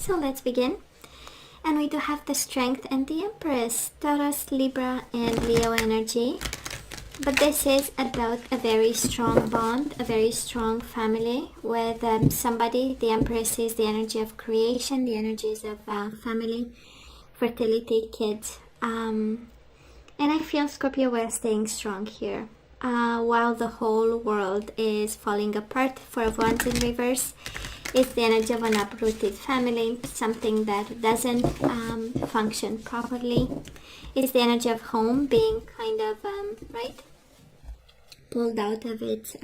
So let's begin. And we do have the Strength and the Empress, Taurus, Libra, and Leo energy. But this is about a very strong bond, a very strong family with somebody. The Empress is the energy of creation, the energies of family, fertility, kids. And I feel, Scorpio, we're staying strong here. While the whole world is falling apart, Four of Wands in reverse. It's the energy of an uprooted family, something that doesn't function properly. It's the energy of home being kind of, pulled out of its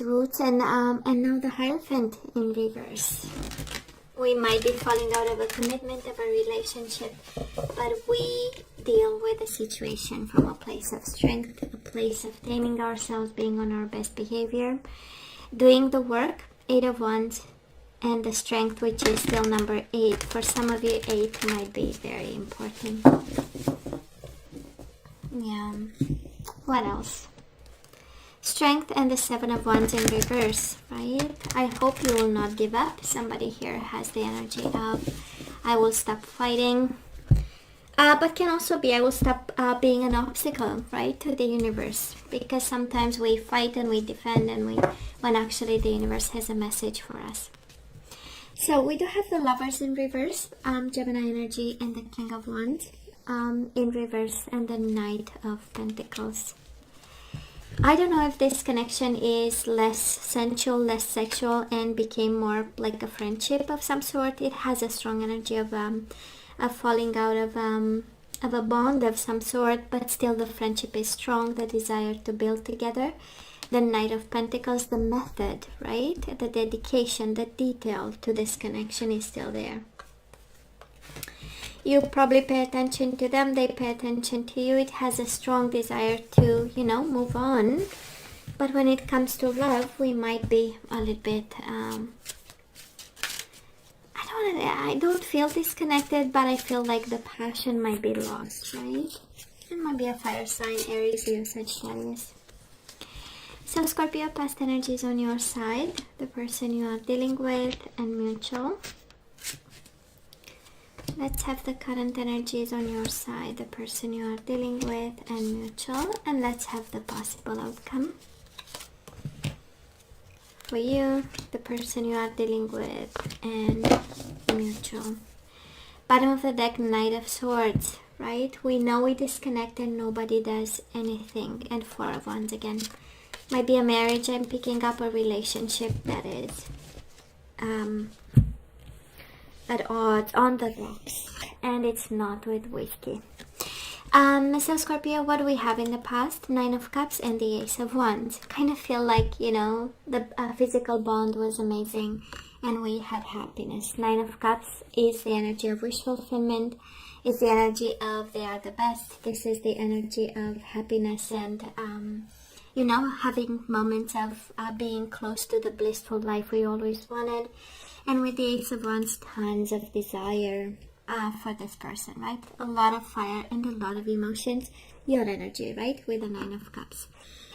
roots. And now the Hierophant in reverse. We might be falling out of a commitment, of a relationship, but we deal with the situation from a place of strength, a place of taming ourselves, being on our best behavior, doing the work. 8 of Wands and the Strength, which is still number 8. For some of you, 8 might be very important. Yeah. What else? Strength and the 7 of Wands in reverse, right? I hope you will not give up. Somebody here has the energy of I will stop fighting. But can also be I will stop being an obstacle, right, to the universe. Because sometimes we fight and we defend and when actually the universe has a message for us. So we do have the Lovers in reverse, Gemini energy, and the King of Wands in reverse, and the Knight of Pentacles. I don't know if this connection is less sensual, less sexual, and became more like a friendship of some sort. It has a strong energy of falling out of a bond of some sort, but still the friendship is strong, the desire to build together. The Knight of Pentacles, the method, right? The dedication, the detail to this connection is still there. You probably pay attention to them, they pay attention to you. It has a strong desire to, move on. But when it comes to love, we might be a little bit... I don't feel disconnected, but I feel like the passion might be lost, right? It might be a fire sign, Aries, Leo, Sagittarius. So Scorpio, past energies on your side, the person you are dealing with, and mutual. Let's have the current energies on your side, the person you are dealing with, and mutual. And let's have the possible outcome. For you, the person you are dealing with, and mutual. Bottom of the deck, Knight of Swords, right? We know we disconnect and nobody does anything. And Four of Wands again. Might be a marriage. I'm picking up a relationship that is at odds, on the rocks. And it's not with whiskey. So Scorpio, what do we have in the past? 9 of Cups and the Ace of Wands. Kind of feel like, the physical bond was amazing and we had happiness. 9 of Cups is the energy of wish fulfillment, is the energy of they are the best. This is the energy of happiness and, having moments of being close to the blissful life we always wanted. And with the Ace of Wands, tons of desire. For this person, right? A lot of fire and a lot of emotions. Your energy, right? With the 9 of Cups.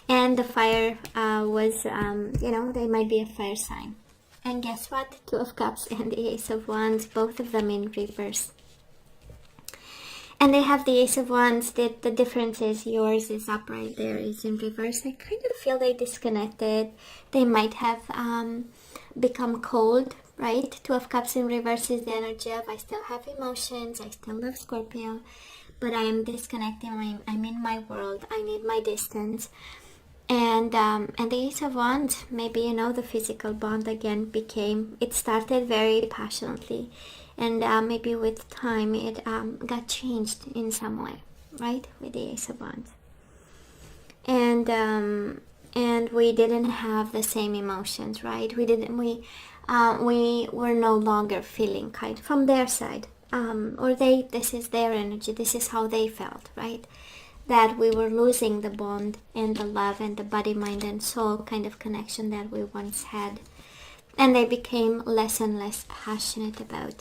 And the fire was, they might be a fire sign. And guess what? 2 of Cups and the Ace of Wands, both of them in reverse. And they have the Ace of Wands. The difference is yours is upright, there is in reverse. I kind of feel they disconnected. They might have become cold. Right? 2 of Cups in reverse is the energy of I still have emotions, I still love Scorpio, but I am disconnecting, I'm in my world, I need my distance. And the Ace of Wands, maybe, the physical bond again it started very passionately, and maybe with time it got changed in some way, right? With the Ace of Wands. And we didn't have the same emotions, right? We were no longer feeling kind from their side, this is their energy, this is how they felt, right? That we were losing the bond and the love and the body, mind and soul kind of connection that we once had, and they became less and less passionate about.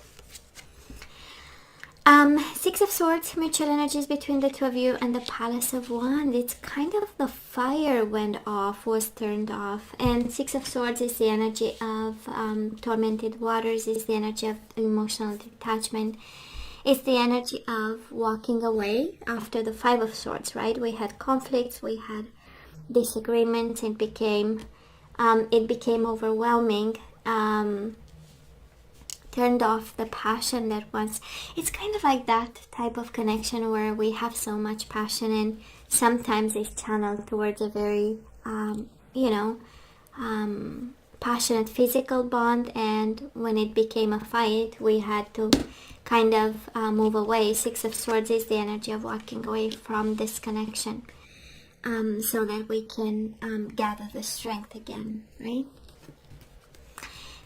Six of Swords, mutual energies between the two of you, and the Palace of Wands. It's kind of the fire went off, was turned off. And Six of Swords is the energy of tormented waters, is the energy of emotional detachment. It's the energy of walking away after the Five of Swords, right? We had conflicts, we had disagreements, it became overwhelming. Turned off the passion that was. It's kind of like that type of connection where we have so much passion and sometimes it's channeled towards a very passionate physical bond, and when it became a fight we had to kind of move away. Six of Swords is the energy of walking away from this connection, so that we can gather the strength again, right?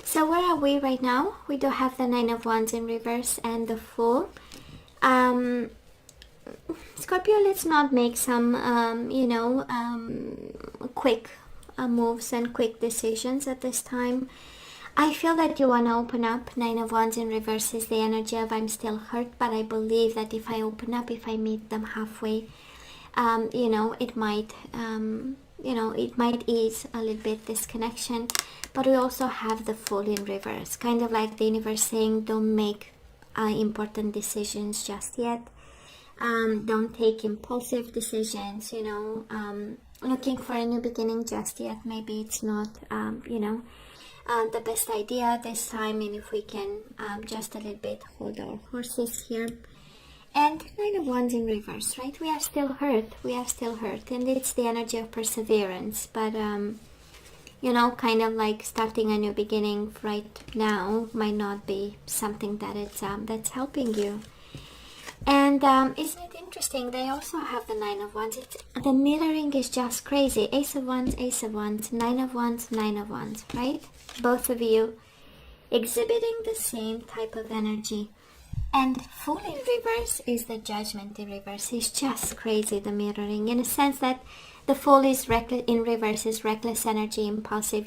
So where are we right now? We do have the Nine of Wands in reverse and the Fool. Scorpio, let's not make some, quick moves and quick decisions at this time. I feel that you want to open up. Nine of Wands in reverse is the energy of I'm still hurt, but I believe that if I open up, if I meet them halfway, it might... it might ease a little bit this connection. But we also have the Fool in reverse, kind of like the universe saying don't make important decisions just yet. Don't take impulsive decisions, looking for a new beginning just yet. Maybe it's not the best idea this time, and if we can just a little bit hold our horses here. And Nine of Wands in reverse, right? We are still hurt. And it's the energy of perseverance. But, kind of like starting a new beginning right now might not be something that that's helping you. And isn't it interesting? They also have the Nine of Wands. The mirroring is just crazy. Ace of Wands, Nine of Wands, Nine of Wands, right? Both of you exhibiting the same type of energy. And Fool in reverse is the Judgment in reverse. It's just crazy, the mirroring, in a sense that the Fool is in reverse is reckless energy, impulsive,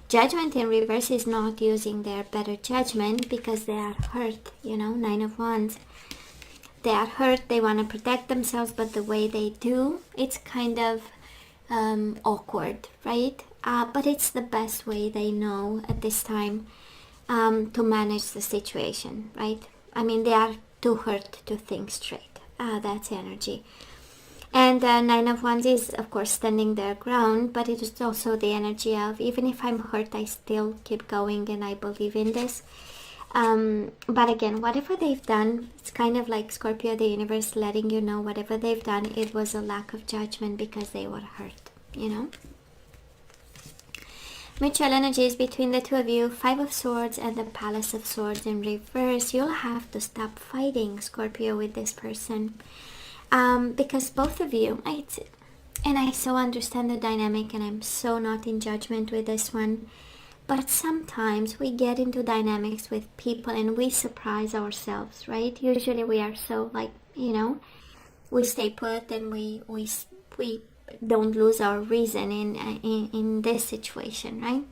Judgment in reverse is not using their better judgment because they are hurt, Nine of Wands. They are hurt, they want to protect themselves, but the way they do, it's kind of awkward, right? But it's the best way they know at this time to manage the situation, right? I mean, they are too hurt to think straight. That's energy. And Nine of Wands is, of course, standing their ground, but it is also the energy of, even if I'm hurt, I still keep going and I believe in this. But again, whatever they've done, it's kind of like Scorpio, the universe letting you know whatever they've done, it was a lack of judgment because they were hurt, Mutual energies between the two of you, Five of Swords and the Palace of Swords in reverse. You'll have to stop fighting, Scorpio, with this person. Because both of you, and I so understand the dynamic and I'm so not in judgment with this one, but sometimes we get into dynamics with people and we surprise ourselves, right? Usually we are so we stay put and we don't lose our reason in this situation, right?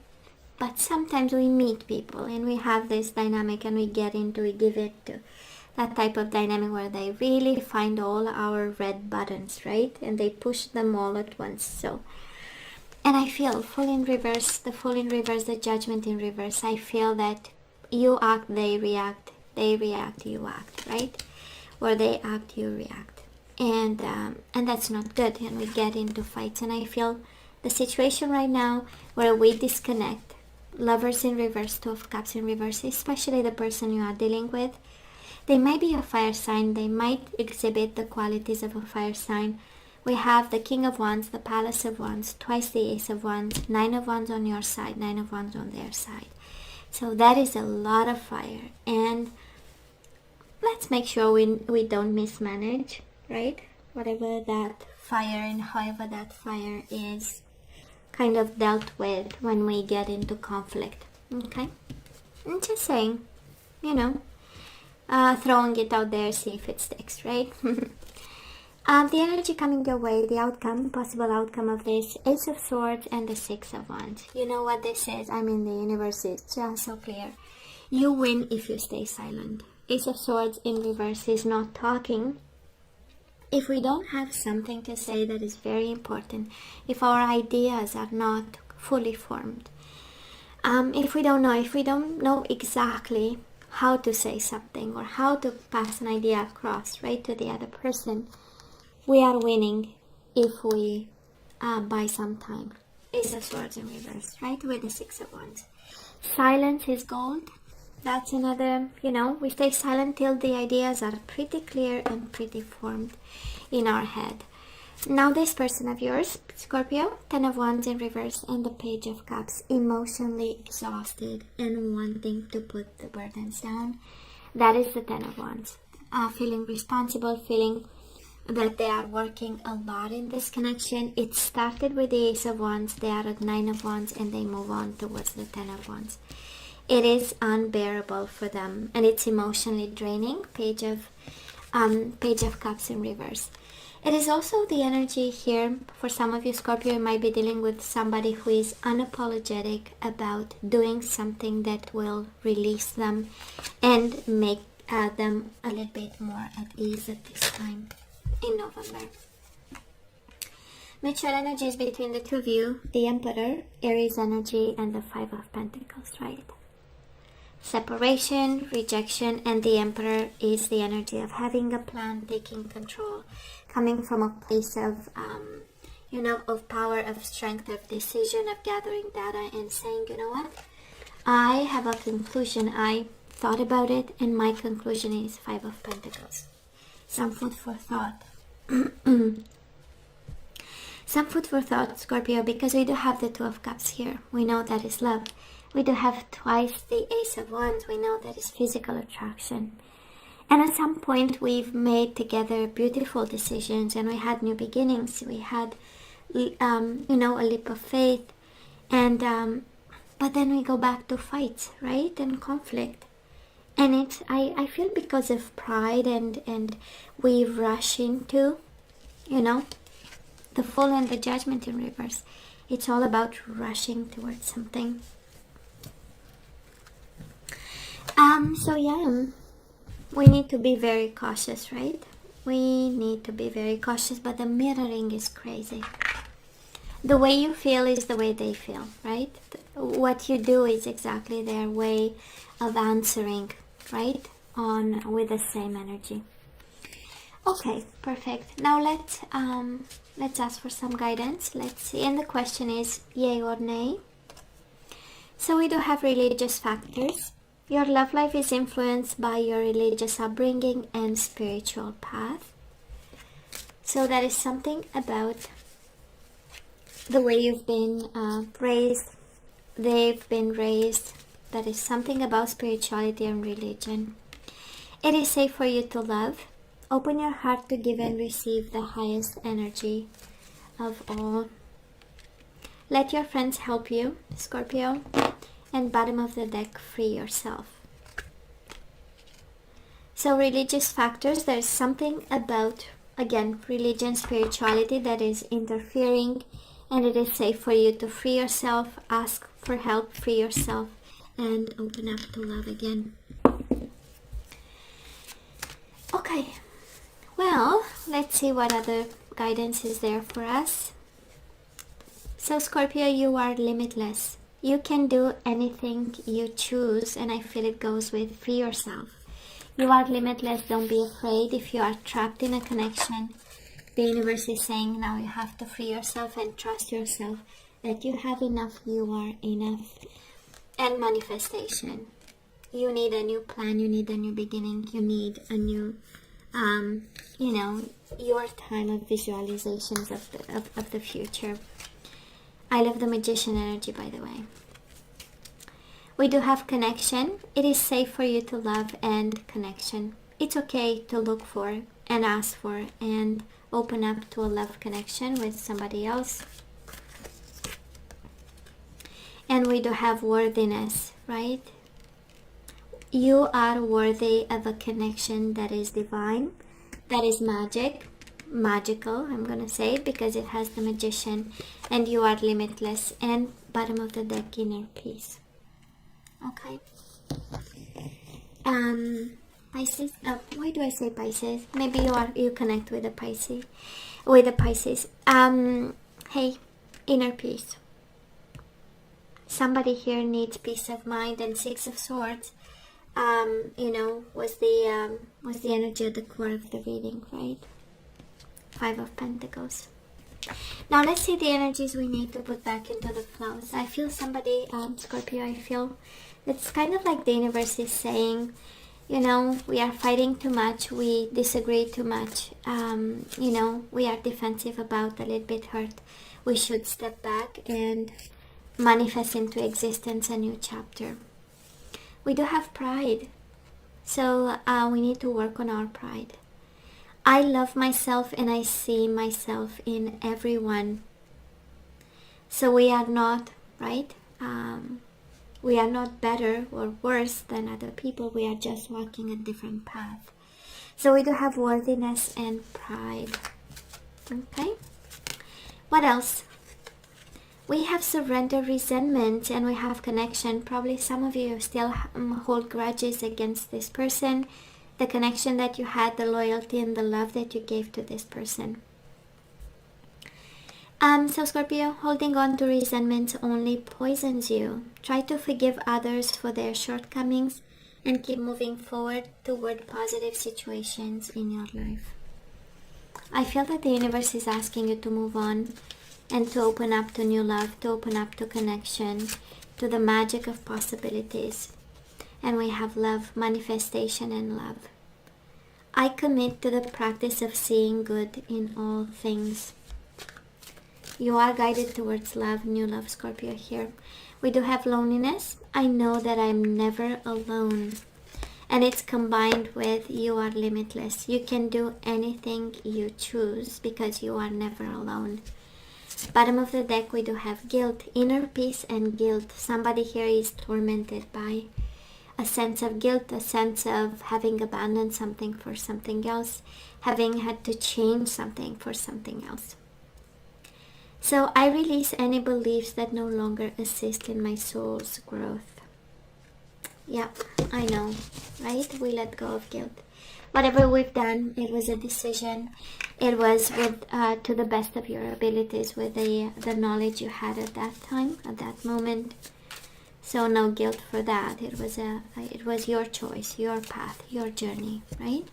But sometimes we meet people and we have this dynamic and we give it to that type of dynamic where they really find all our red buttons, right? And they push them all at once. So, and I feel Fool in reverse, the Fool in reverse, the Judgment in reverse. I feel that you act, they react, you act, right? Or they act, you react. And that's not good, and we get into fights. And I feel the situation right now where we disconnect, Lovers in reverse, Two of Cups in reverse, especially the person you are dealing with, they might be a fire sign, they might exhibit the qualities of a fire sign. We have the King of Wands, the Palace of Wands, twice the Ace of Wands, Nine of Wands on your side, Nine of Wands on their side. So that is a lot of fire, and let's make sure we don't mismanage, right? Whatever that fire and however that fire is kind of dealt with when we get into conflict, okay? I'm just saying, throwing it out there, see if it sticks, right? The energy coming your way, the outcome, possible outcome of this, Ace of Swords and the Six of Wands. You know what this is? I mean, the universe is just so clear. You win if you stay silent. Ace of Swords in reverse is not talking. If we don't have something to say that is very important, if our ideas are not fully formed, if we don't know exactly how to say something or how to pass an idea across, right, to the other person, we are winning if we buy some time. Ace of Swords in reverse, right, with the Six of Wands. Silence is gold. That's another, we stay silent till the ideas are pretty clear and pretty formed in our head. Now this person of yours, Scorpio, 10 of Wands in reverse and the Page of Cups, emotionally exhausted and wanting to put the burdens down. That is the 10 of Wands. Feeling responsible, feeling that they are working a lot in this connection. It started with the Ace of Wands, they are at 9 of Wands, and they move on towards the 10 of Wands. It is unbearable for them, and it's emotionally draining. Page of Cups in reverse. It is also the energy here for some of you, Scorpio. You might be dealing with somebody who is unapologetic about doing something that will release them and make them a little bit more at ease at this time in November. Mutual energies between the two of you, the Emperor, Aries energy, and the Five of Pentacles, right? Separation, rejection, and the Emperor is the energy of having a plan, taking control, coming from a place of, of power, of strength, of decision, of gathering data and saying, you know what, I have a conclusion, I thought about it, and my conclusion is Five of Pentacles. Some food for thought. Some food for thought, Scorpio, because we do have the Two of Cups here. We know that is love. We do have twice the Ace of Wands. We know that is physical attraction. And at some point we've made together beautiful decisions and we had new beginnings. We had, a leap of faith. And, but then we go back to fights, right? And conflict. And it's, I feel because of pride and we rush into, the Fool and the Judgment in reverse. It's all about rushing towards something. So yeah, we need to be very cautious, right? We need to be very cautious, but the mirroring is crazy. The way you feel is the way they feel, right? What you do is exactly their way of answering, right? With the same energy. Okay, perfect. Now let's ask for some guidance. Let's see. And the question is yay or nay. So we do have religious factors. Your love life is influenced by your religious upbringing and spiritual path. So that is something about the way you've been raised. They've been raised. That is something about spirituality and religion. It is safe for you to love. Open your heart to give and receive the highest energy of all. Let your friends help you, Scorpio. And bottom of the deck, free yourself. So religious factors, there's something about, again, religion, spirituality that is interfering, and it is safe for you to free yourself, ask for help, free yourself, and open up to love again. Okay, well, let's see what other guidance is there for us. So Scorpio, you are limitless. You can do anything you choose, and I feel it goes with free yourself. You are limitless. Don't be afraid. If you are trapped in a connection, the universe is saying now you have to free yourself and trust yourself that you have enough, you are enough. And manifestation. You need a new plan, you need a new beginning, you need a new, your time of visualizations of the future. I love the Magician energy, by the way. We do have connection. It is safe for you to love and connection. It's okay to look for and ask for and open up to a love connection with somebody else. And we do have worthiness, right? You are worthy of a connection that is divine, that is magical, I'm gonna say, because it has the Magician, and you are limitless, and bottom of the deck, inner peace. Okay. Pisces. Why do I say Pisces? Maybe you connect with the Pisces. Hey, inner peace. Somebody here needs peace of mind, and Six of Swords, was the energy at the core of the reading, right? Five of Pentacles. Now let's see the energies we need to put back into the flows. I feel somebody, Scorpio, I feel it's kind of like the universe is saying, we are fighting too much, we disagree too much, we are defensive about, a little bit hurt. We should step back and manifest into existence a new chapter. We do have pride, so we need to work on our pride. I love myself and I see myself in everyone. So we are not, right? We are not better or worse than other people. We are just walking a different path. So we do have worthiness and pride. Okay? What else? We have surrender, resentment, and we have connection. Probably some of you still hold grudges against this person. The connection that you had, the loyalty and the love that you gave to this person. So Scorpio, holding on to resentment only poisons you. Try to forgive others for their shortcomings and keep moving forward toward positive situations in your life. I feel that the universe is asking you to move on and to open up to new love, to open up to connection, to the magic of possibilities. And we have love, manifestation, and love. I commit to the practice of seeing good in all things. You are guided towards love, new love, Scorpio here. We do have loneliness. I know that I'm never alone. And it's combined with you are limitless. You can do anything you choose because you are never alone. Bottom of the deck, we do have guilt, inner peace and guilt. Somebody here is tormented by a sense of guilt, a sense of having abandoned something for something else, having had to change something for something else. So I release any beliefs that no longer assist in my soul's growth. Yeah, I know, right? We let go of guilt. Whatever we've done, it was a decision. It was with to the best of your abilities, with the knowledge you had at that time, at that moment. So no guilt for that. It was your choice, your path, your journey, right?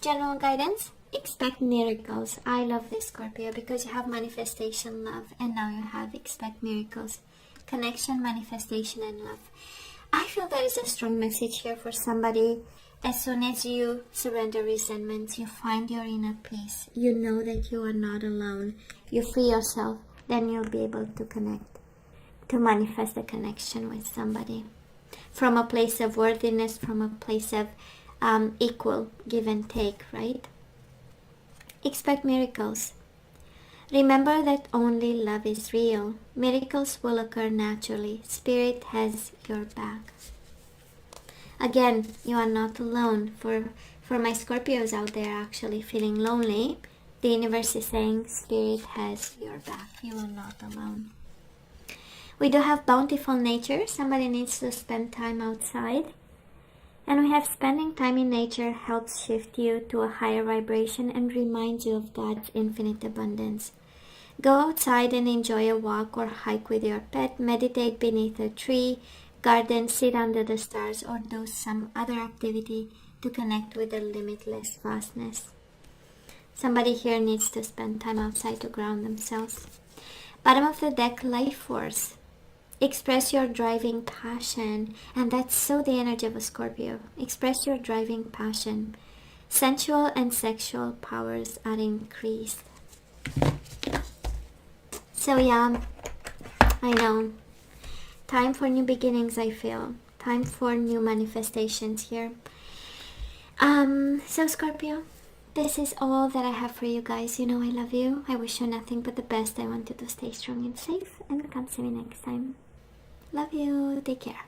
General guidance. Expect miracles. I love this, Scorpio, because you have manifestation, love, and now you have expect miracles. Connection, manifestation, and love. I feel there is a strong message here for somebody. As soon as you surrender resentments, you find your inner peace. You know that you are not alone. You free yourself, then you'll be able to connect, to manifest a connection with somebody. From a place of worthiness, from a place of equal give and take, right? Expect miracles. Remember that only love is real. Miracles will occur naturally. Spirit has your back. Again, you are not alone. For my Scorpios out there actually feeling lonely, the universe is saying Spirit has your back. You are not alone. We do have bountiful nature. Somebody needs to spend time outside. And we have spending time in nature helps shift you to a higher vibration and reminds you of God's infinite abundance. Go outside and enjoy a walk or hike with your pet, meditate beneath a tree, garden, sit under the stars, or do some other activity to connect with the limitless vastness. Somebody here needs to spend time outside to ground themselves. Bottom of the deck, life force. Express your driving passion, and that's so the energy of a Scorpio. Express your driving passion. Sensual and sexual powers are increased. So yeah, I know. Time for new beginnings, I feel. Time for new manifestations here. So Scorpio, this is all that I have for you guys. You know I love you. I wish you nothing but the best. I want you to stay strong and safe, and come see me next time. Love you. Take care.